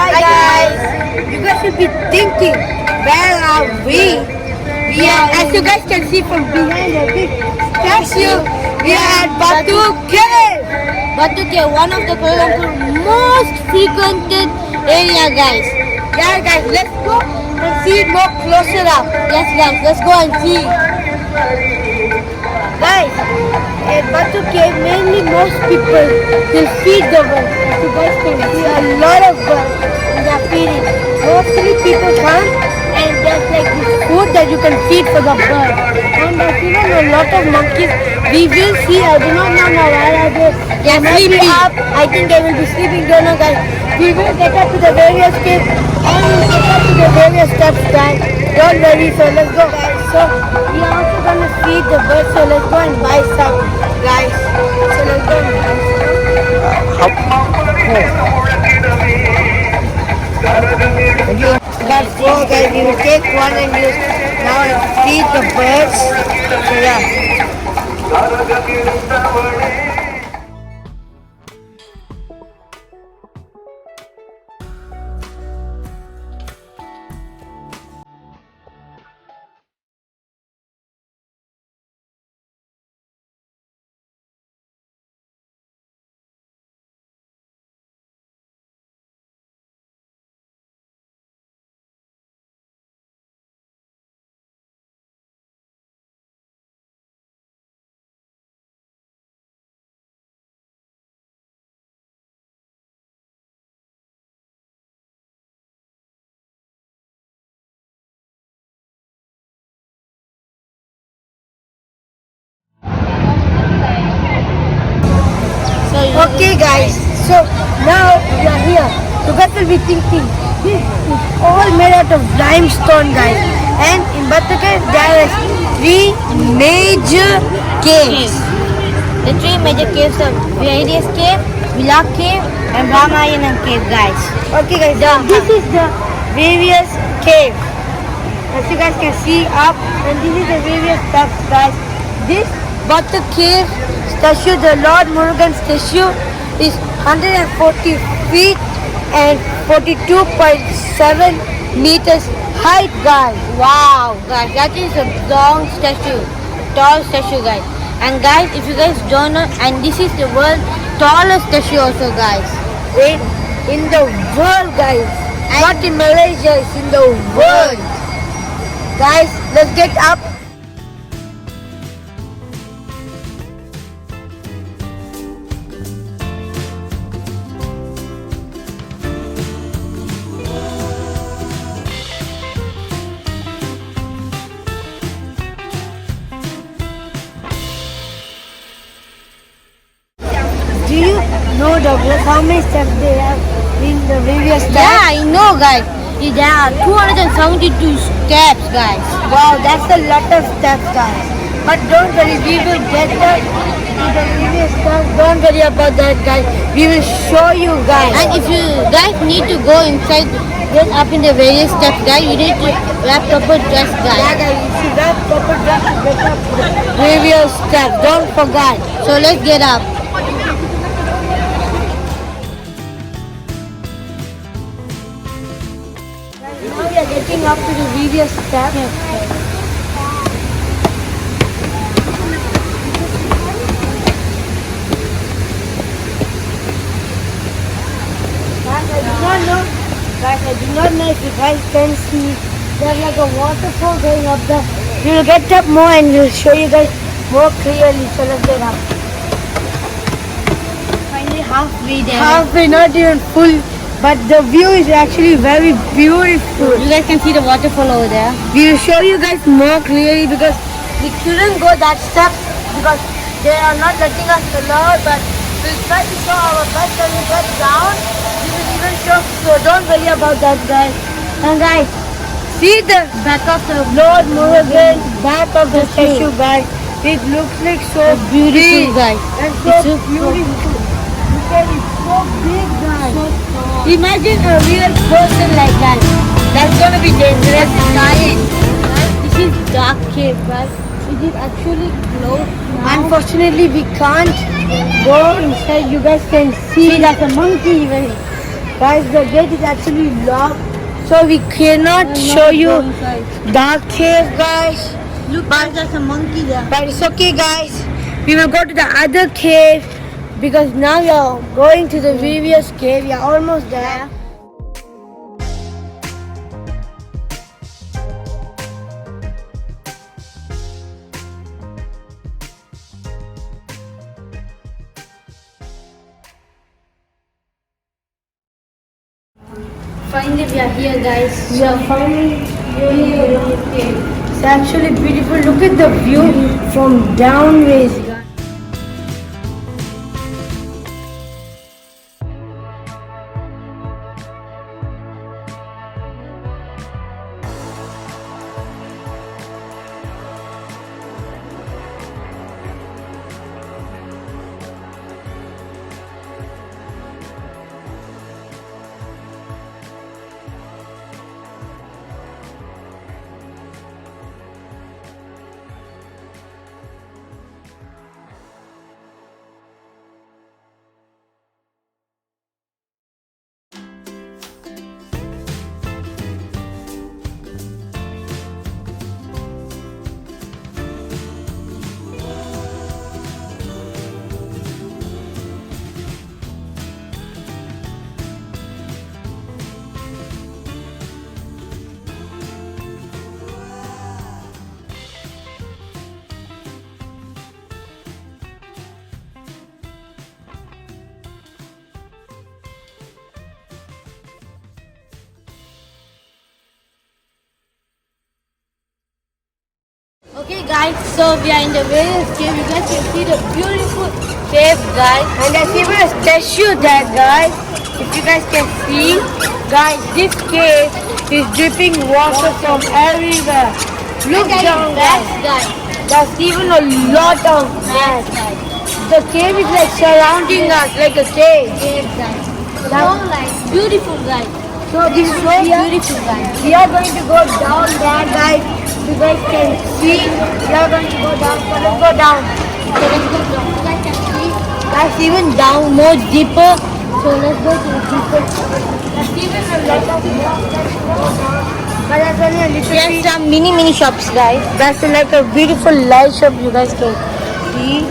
Hi guys. You guys should be thinking, where are we? We are, as you guys can see from behind the big statue, we are at Batu Cave. Batu Cave, one of the Kuala Lumpur most frequented area, guys. Yeah guys, let's go and see it more closer up. Yes, guys, let's go and see. Guys, at Batu Cave, mainly most people will feed the birds. As you guys can see, a lot of birds they are feeding. Mostly people come and there's like this food that you can feed for the birds. And there's even a lot of monkeys. We will see, I do not know now where are they. They are sleeping. Up. I think they will be sleeping, don't know guys. We will get up to the various caves and we will get up to the various steps guys. Don't worry, so let's go guys. So we are also gonna feed the birds, so let's go and buy some guys. So let's go and buy some. That's four guys, we will take one and use now and feed the birds. So yeah. Okay guys, so now we are here. You guys will be thinking, this is all made out of limestone guys. And in Batu Cave there is three major caves. The three major caves are Various Cave, Villa Cave, and Ramayanam Cave, guys. Okay guys, this is the various cave. As you guys can see up, and this is the various steps guys. This Batu Cave statue, the Lord Murugan statue, is 140 feet and 42.7 meters height guys. Wow, guys, that is a long statue, tall statue, guys. And guys, if you guys don't know, and this is the world's tallest statue also, guys. In the world guys, not in Malaysia, it's in the world. Guys, let's get up. Do you know Douglas how many steps they have in the various steps? Yeah, I know, guys. There are 272 steps, guys. Wow, that's a lot of steps guys. But don't worry, we will get up to the various steps. Don't worry about that guys. We will show you guys. And if you guys need to go inside, get up in the various steps, guys, you need to wear proper dress, Yeah guys. guys, you should have proper dress to get up to the various steps. Don't forget. So let's get up. Now we are getting up to the various steps. Guys, I do not know if you guys can see. There's like a waterfall going up there. We will get up more and we'll show you guys more clearly. So let's get up. Finally halfway there. Halfway, not even full. But the view is actually very beautiful. You guys can see the waterfall over there. We will show you guys more clearly because we couldn't go that step because they are not letting us allow. But we'll try to show our best when we get down. We will even show. So don't worry about that, guys. And guys, see the Back of the Lord Murugan back of the statue, guys. It looks like so beautiful, big guys. and so It's so beautiful. Look at it, so big, guys. So tall. Imagine a real person like that. That's gonna be dangerous. Guys, this is dark cave, guys. It is actually closed now. Unfortunately, we can't go inside. You guys can see like a monkey even. Guys, the gate is actually locked, so we cannot show you the cave, guys. Look, there's a monkey there. But it's okay, guys. We will go to the other cave because now we are going to the previous cave. We are almost there. Finally, we are here, guys. We are finally here. It's actually beautiful. Look at the view from downways, guys. Okay, guys, so we are in the various cave. You guys can see the beautiful cave, guys. And there's even a statue there, guys. If you guys can see, guys, this cave is dripping water from everywhere. Look down there. Guys. There's even a lot of Yes, gas. guys. The cave is like surrounding us like a cave. Cave, guys. So, like, beautiful, guys. So this is So where beautiful, guys. we are going to go down there, guys. You guys can see. We are going to go down. So let's go down. So let's go down. You guys can see. That's even down more deeper. So let's go to the deeper. That's even a lot of more. But that's only a little There's bit. some mini shops, guys. That's like a beautiful light shop you guys can see.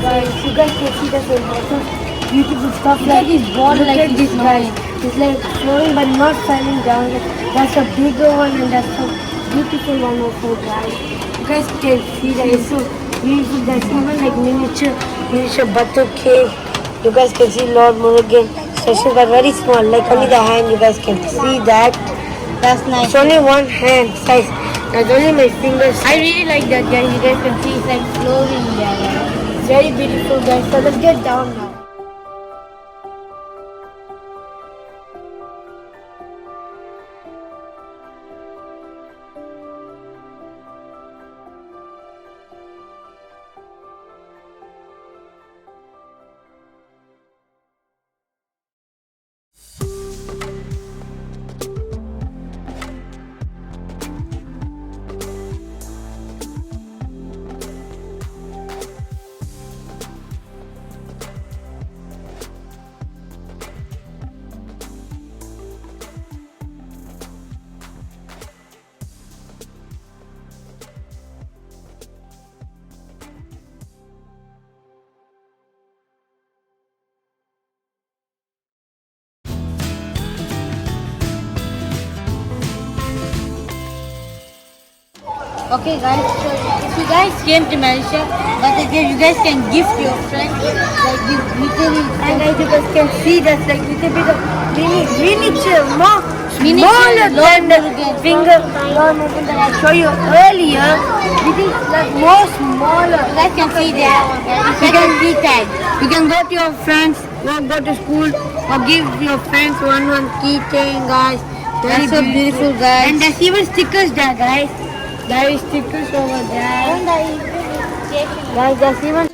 Guys, you guys can see there's a lot of beautiful stuff like this ball look like at it's this guys. It's like flowing but not falling down. That's a bigger one and that's a beautiful one also, guys. You guys can see that it's so beautiful. There's even like miniature butter cave. You guys can see Lord Murugan statue but very small, like only the hand. You guys can see that. That's nice. It's only one hand size. That's only my fingers. I really like that, guys. You guys can see it's like flowing there, guys. It's very beautiful, guys. So let's get down now. Okay, guys. So if you guys came to Malaysia, but again, you guys can gift your friends like this literally. And as you guys can see, that's like little bit of miniature, more Miniature smaller Lord than the Murugan. finger Lord Murugan that I showed you earlier. It is like more smaller. You guys can see there. You can see tag. You can go to your friends, not go to school, or give your friends one keychain, guys. That's so beautiful, guys. And there's even stickers there, guys. There is stickers over there. Guys, there's even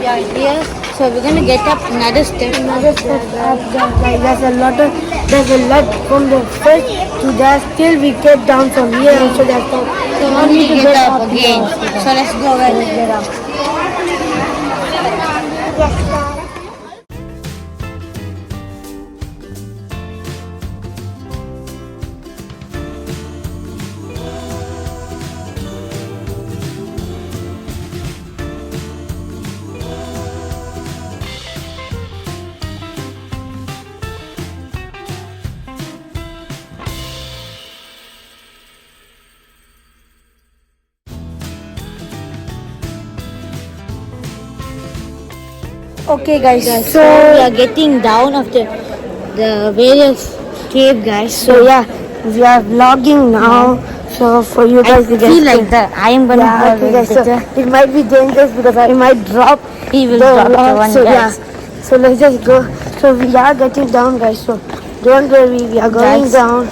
we are here. So we're gonna get up another step. Another step up there, like there's a lot from the first to there. Still we get down from here, so that's all. So we need to get up again. So let's go right Get up. Okay, guys. So we are getting down of the various cave, guys. So yeah, we are vlogging now. So for you guys, I feel like that I am gonna yeah, fall okay, guys. So better. it might be dangerous because I might drop. He will the drop the vlog. one, So guys. yeah, so let's just go. So we are getting down, guys. So don't worry, we are going Guys. down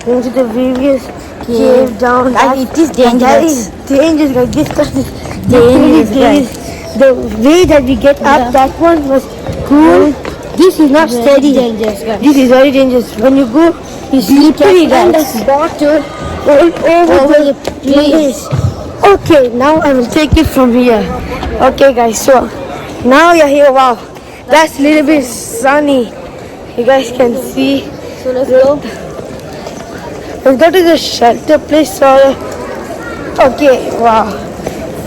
into the various cave down. Guys, it is That dangerous. is dangerous, guys. This stuff is Dangerous, dangerous. The way that we get up, that one was cool. This is not Very steady. dangerous, guys. This is very dangerous. When you go, you slippery, careful, guys. guys. Water all over the place. Okay, now I will take it from here. Okay, guys. So now you're here. Wow, that's a little bit sunny. You guys can see. So let's go. Let's go to the shelter place. So, okay, wow.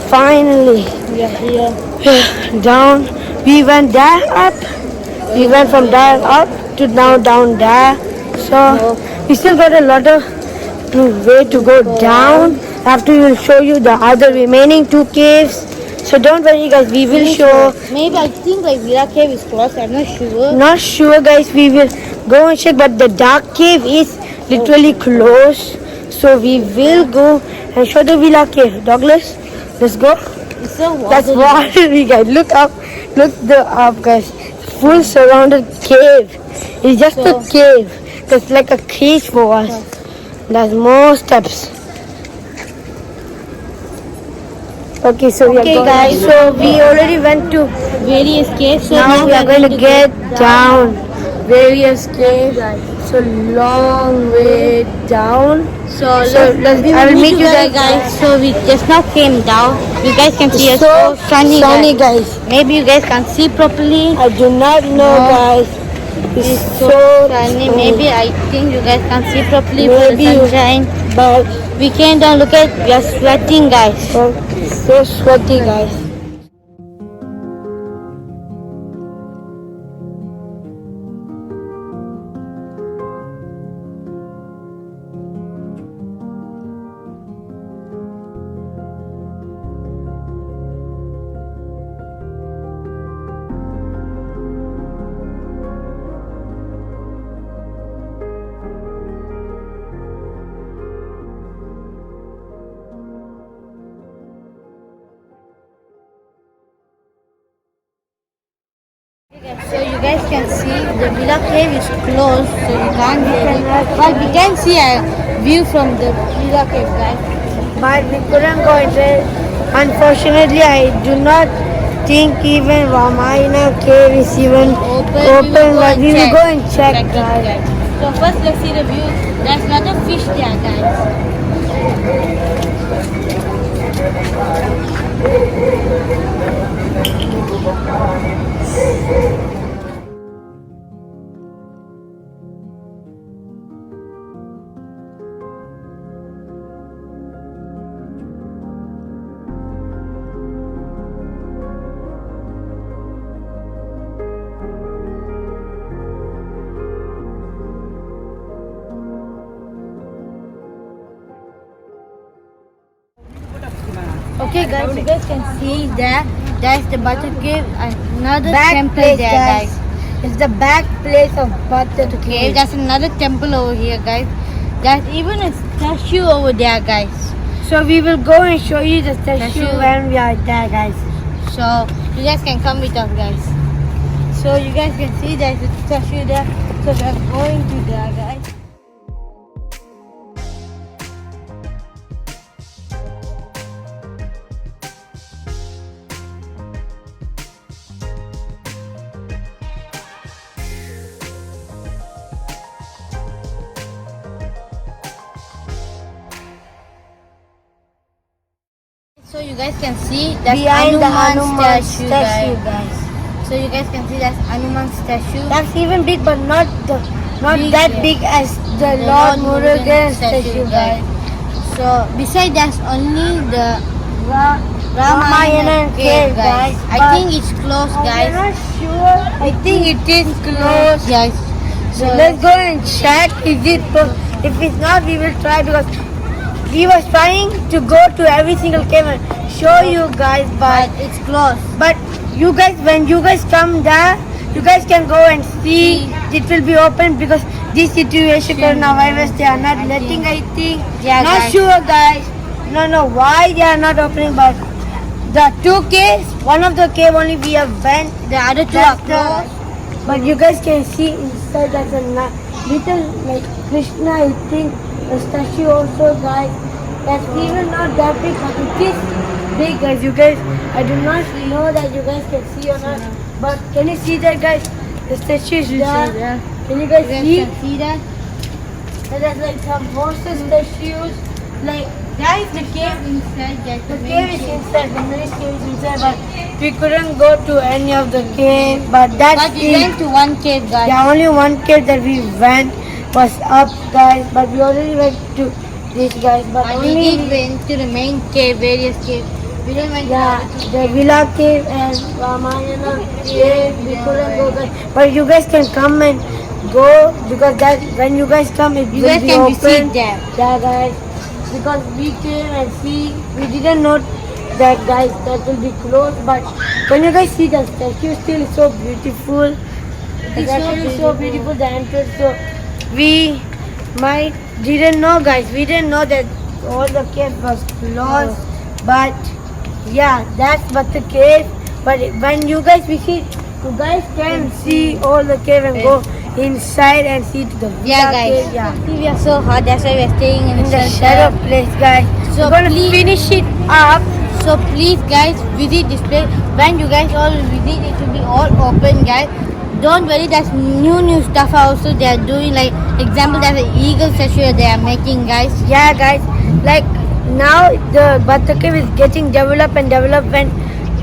Finally, We are here. down. We went there up. We went from there up to now down there. So we still got a lot of way to go down. After we will show you the other remaining two caves. So don't worry, guys. We will show. Maybe I think like Villa Cave is closed. I'm not sure. Not sure, guys. We will go and check. But the dark cave is literally closed. So we will go and show the Villa Cave. Douglas, let's go. It's so That's watery. watery, guys. Look up. Look up, guys. Full surrounded cave. It's just a cave. That's like a cage for us. There's more steps. Okay, so we are going. guys. So we already went to. Various caves. So Now we are going to go get down. Various caves. So long way down. So let's- I will meet you there, guys. So we just now came down. You guys can see us. So Sunny, sunny, guys. guys. Maybe you guys can see properly. I do not know, No. guys. It's so Sunny. Maybe I think you guys can see properly for Maybe the you- sunshine. but We came down. Look at we are sweating, guys. so sweaty, guys. So you guys can see the Villa Cave is closed, so you can't really. But we can see a view from the Villa Cave, guys. But we couldn't go inside. Unfortunately, I do not think even Ramayana cave is even open. But we will go and check, it, guys. So first let's see the view. There's not a fish there, guys. Okay guys, you guys can see there. There's the butter cave and another Back temple place, there, guys. guys. It's the back place of Butter Okay, Cave. there's another temple over here, guys. There's even a statue over there, guys. So we will go and show you the statue Statue. when we are there, guys. So you guys can come with us, guys. So you guys can see there's a statue there. So we are going to there, guys. So you guys can see that's behind the Hanuman Hanuman statue, statue, guys. So you guys can see that's Hanuman statue. That's even big, but not Big, that yeah. big as the Lord Murugan statue, guys. So beside that's only the Ramayana cave, guys. I but think it's closed, I'm guys. not sure. I think it is closed. Guys. So let's go and check. Is it closed? If it's not, we will try because we was trying to go to every single cave and show you guys, But it's closed. but you guys, when you guys come there, you guys can go and see. It will be open because this situation coronavirus they are not letting. I think. Yeah, Not guys. sure, guys. No, why they are not opening, but the two caves, one of the cave only we have went. The other two are That's closed. but you guys can see inside that's a little like Krishna, I think, the statue also, guys. That's even not that big, but it is big, guys. You guys, I do not know that you guys can see or not, but can you see that, guys? The statue is there. Can you guys You guys see? can see that? And there's like some horses statues. Like, guys, the cave Inside, guys. the cave is inside, the main cave is inside, but we couldn't go to any of the cave. But that's But we went to one cave, guys. yeah, only one cave that we went was up, guys. But we already went to this, guys. But And we only did went to the main cave, various caves. We didn't went yeah, to the Villa cave and Ramayana cave. We couldn't go, guys. But you guys can come and go because that when you guys come, it You will guys be can open. visit there. Yeah, guys. Because we came and see, we didn't know that, guys, that will be closed. But when you guys see the statue, still so beautiful. The It's so statue is so beautiful. beautiful. The entrance, so we didn't know, guys. We didn't know that all the cave was closed. But yeah, that's but the cave. But when you guys visit, you guys can see all the cave and go inside and see to the Yeah, Villa guys. cave. Yeah. See, we are so hot. That's why we are staying in In the shelter. shadow place, guys. So We're gonna please- finish it up. So please, guys, visit this place. When you guys all visit, it will be all open, guys. Don't worry, there's new stuff also they are doing. Like example, there's an eagle statue they are making, guys. Yeah, guys. Like now the Bhatta cave is getting developed and development.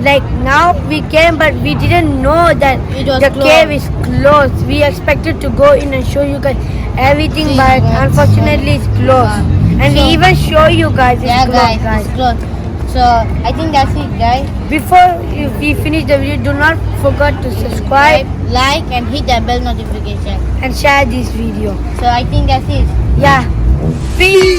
Like now we came, but we didn't know that It was the closed. cave is closed. We expected to go in and show you guys everything, See, but guys. unfortunately it's closed. And we So- even show you guys it's Yeah, closed, guys, it's closed. So I think that's it, guys. Before we finish the video, do not forget to subscribe Like and hit that bell notification. and share this video. So I think that's it. Yeah. Peace.